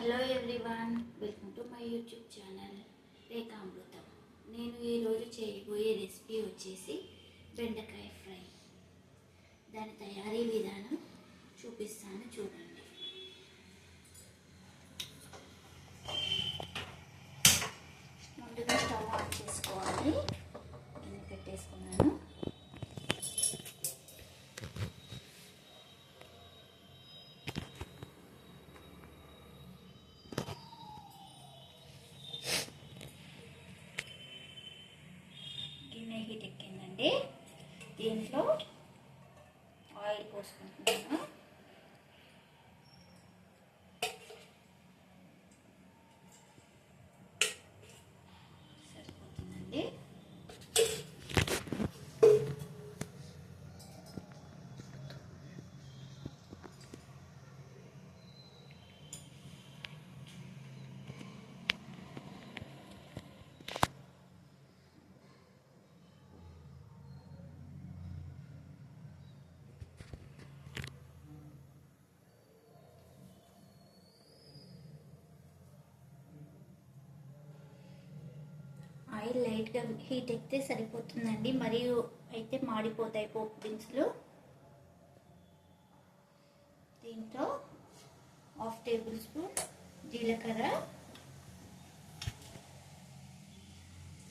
Hello everyone, welcome to my YouTube channel Rekhamrutham. నేను ఈరోజు చేయబోయే రెసిపీ వచ్చేసి బెండకాయ ఫ్రై. దాని తయారీ విధానం చూపిస్తాను, చూడండి. ముందుగా స్టవ్ ఆన్ చేసుకోవాలి. గిన్నె పెట్టేసుకున్నాను. గిన్నె హీట్ ఎక్కిందండి. దీంట్లో ఆయిల్ పోసుకుంటున్నాను. సరిపోతుందండి. ఆయిల్ లైట్గా హీట్ ఎక్కితే సరిపోతుందండి. మరియు అయితే మాడిపోతాయి పోపు దినుసులు. దీంట్లో 1/2 టేబుల్ స్పూన్ జీలకర్ర,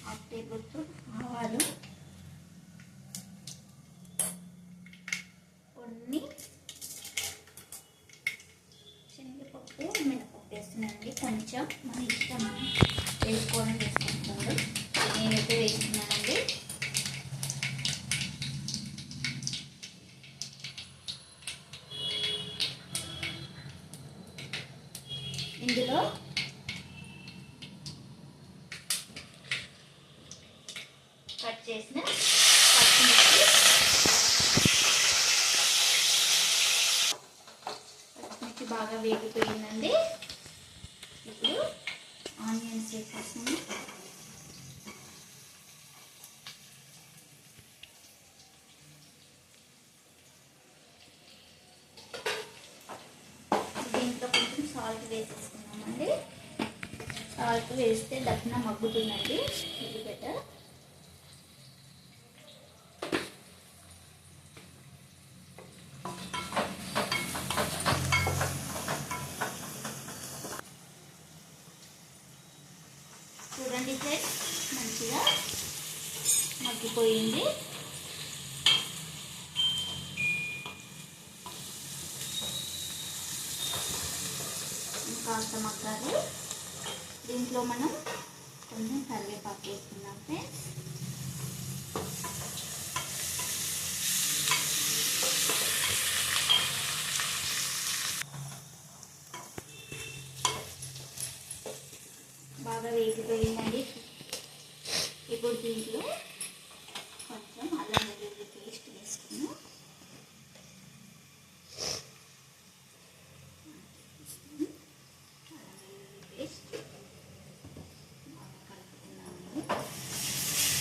1/2 టేబుల్ స్పూన్ ఆవాలు, కొన్ని శనగపప్పు, మినపప్పు వేస్తున్నానండి. కొంచెం మన ఇష్టం వేసుకోవడం వేసుకుంటున్నాను. నేనైతే వేస్తున్నానండి. ఇందులో కట్ చేసిన పచ్చిమిర్చి బాగా వేగిపోయిందండి. ఇప్పుడు ఆనియన్స్ వేసేసాను. దీంట్లో కొంచెం సాల్ట్ వేసేసుకున్నామండి. సాల్ట్ వేస్తే దక్షిణ మగ్గుతుందండి ఉల్లిగడ్డ. చూడండి ఫ్రెండ్స్, మంచిగా మగ్గిపోయింది. కాస్త మగ్గాలి. దీంట్లో మనం కొంచెం కరివేపాకు వేసుకుందాం ఫ్రెండ్స్. బాగా వేగిపోయిందండి. ఇప్పుడు దీంట్లో కొంచెం అల్లం వెల్లుల్లి పేస్ట్ వేసుకున్నాం.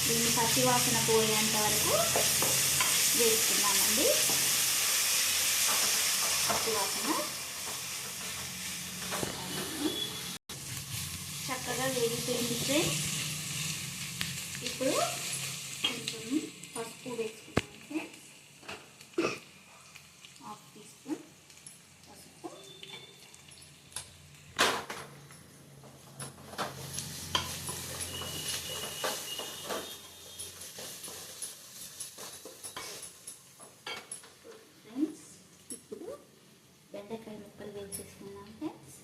దీన్ని పచ్చివాసన పోయేంత వరకు వేసుకున్నామండి. పచ్చివాసన చక్కగా వేగిపోయింది ఫ్రెండ్స్. ఇప్పుడు కొంచెం పసుపు వేసుకున్నాం ఫ్రెండ్స్. 1/2 టీ స్పూన్ పసుపు, ఫ్రెండ్స్. ఇప్పుడు బెండకాయ ముక్కలు వేసేసుకున్నాం ఫ్రెండ్స్.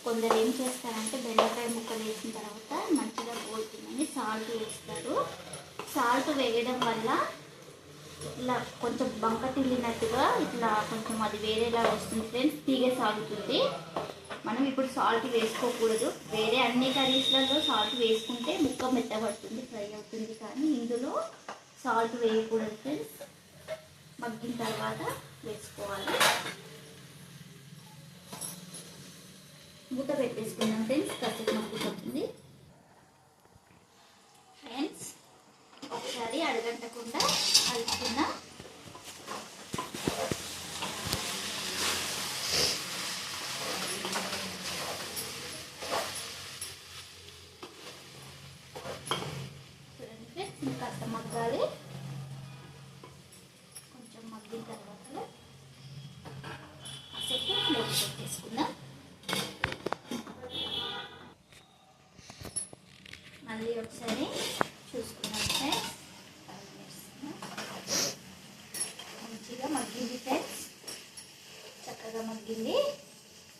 కొందరు ఏం చేస్తారంటే బెండకాయ ముక్కలు వేసిన తర్వాత మంచిగా గోలుతుందని సాల్ట్ వేస్తారు. సాల్ట్ వేయడం వల్ల ఇట్లా కొంచెం బంక తిల్లినట్టుగా ఇట్లా కొంచెం అది వేరేలా వస్తుంది ఫ్రెండ్స్. తీగ సాగుతుంది. మనం ఇప్పుడు సాల్ట్ వేసుకోకూడదు. వేరే అన్ని కర్రీస్లలో సాల్ట్ వేసుకుంటే ముక్క మెత్తబడుతుంది, ఫ్రై అవుతుంది. కానీ ఇందులో సాల్ట్ వేయకూడదు ఫ్రెండ్స్. మగ్గిన తర్వాత వేసుకోవాలి. మూత పెట్టేసుకున్నాం ఫ్రెండ్స్. కాసేపు కాస్త మగ్గాలి. కొంచెం మగ్గిన తర్వాత కాసేపు మూత పెట్టేసుకుందాం. మళ్ళీ ఒకసారి చూసుకున్నాం ఫ్రెండ్స్. మంచిగా మగ్గింది ఫ్రెండ్స్, చక్కగా మగ్గింది.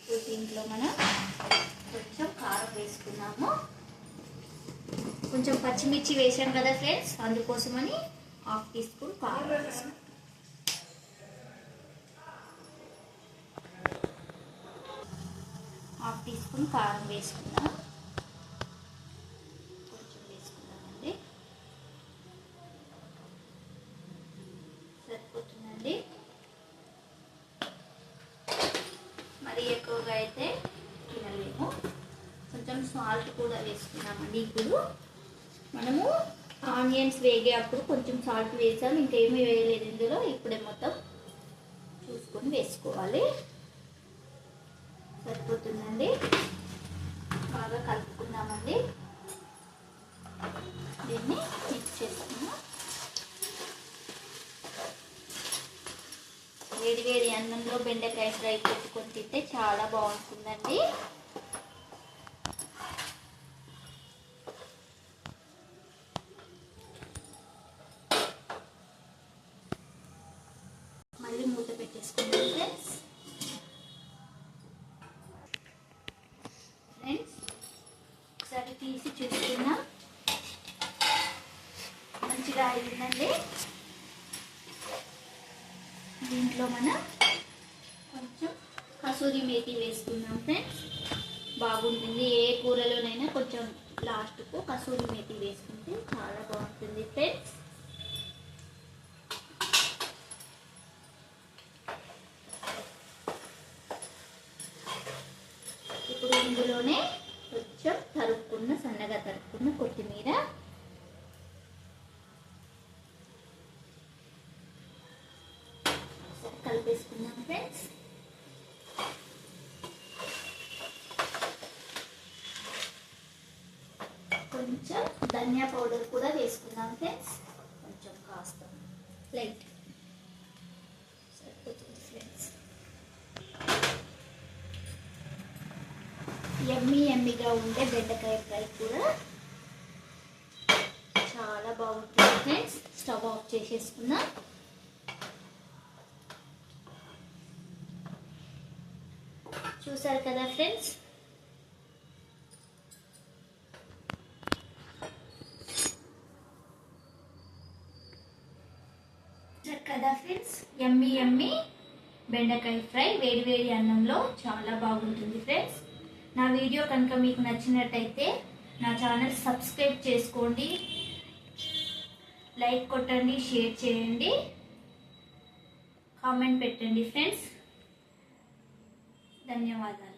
ఇప్పుడు దీంట్లో మనం కొంచెం కారం వేసుకున్నాము. కొంచెం పచ్చిమిర్చి వేసాం కదా ఫ్రెండ్స్, అందుకోసమని 1/2 టీ స్పూన్ కారం వేసుకున్నాం. 1/2 టీ స్పూన్ కారం వేసుకున్నాం. కొంచెం వేసుకున్నామండి, సరిపోతుందండి. మరి ఎక్కువగా అయితే తినలేము. కొంచెం సాల్ట్ కూడా వేసుకున్నామండి. ఇప్పుడు మనము ఆనియన్స్ వేగే అప్పుడు కొంచెం సాల్ట్ వేసాం, ఇంకేమీ వేయలేదు ఇందులో. ఇప్పుడే మొత్తం చూసుకొని వేసుకోవాలి. సరిపోతుందండి. బాగా కలుపుకుందామండి. దీన్ని మిక్స్ చేసుకున్నాం. వేడి వేడి అన్నంలో బెండకాయ ఫ్రై పెట్టుకొని తింటే చాలా బాగుంటుందండి. మళ్ళీ మూత పెట్టేసుకుందాం ఫ్రెండ్స్. ఒకసారి తీసి చూసుకున్నాం. మంచిగా అయిందండి. దీంట్లో మనం కొంచెం కసూరి మేతి వేసుకున్నాం ఫ్రెండ్స్. బాగుంటుంది. ఏ కూరలోనైనా కొంచెం లాస్ట్కు కసూరి మేతి వేసుకుంటే చాలా బాగుంటుంది ఫ్రెండ్స్. ఇప్పుడు ఇందులోనే కొంచెం సన్నగా తరుక్కున్న కొత్తిమీర, కలిపేసుకున్నాం ఫ్రెండ్స్. కొంచెం ధనియా పౌడర్ కూడా వేసుకున్నాం ఫ్రెండ్స్. కొంచెం కాస్త లైట్ సరిపోతుంది ఫ్రెండ్స్. యమ్మీగా ఉండే బెండకాయ ఫ్రై కూడా చాలా బాగుంటుంది ఫ్రెండ్స్. స్టవ్ ఆఫ్ చేసేసుకుందాం. చూసారు కదా ఫ్రెండ్స్, యమ్మీ బెండకాయ ఫ్రై వేడి వేడి అన్నంలో చాలా బాగుంటుంది ఫ్రెండ్స్. నా వీడియో కనుక మీకు నచ్చినట్టయితే నా ఛానల్ సబ్స్క్రైబ్ చేసుకోండి, లైక్ కొట్టండి, షేర్ చేయండి, కామెంట్ పెట్టండి ఫ్రెండ్స్. ధన్యవాదాలు.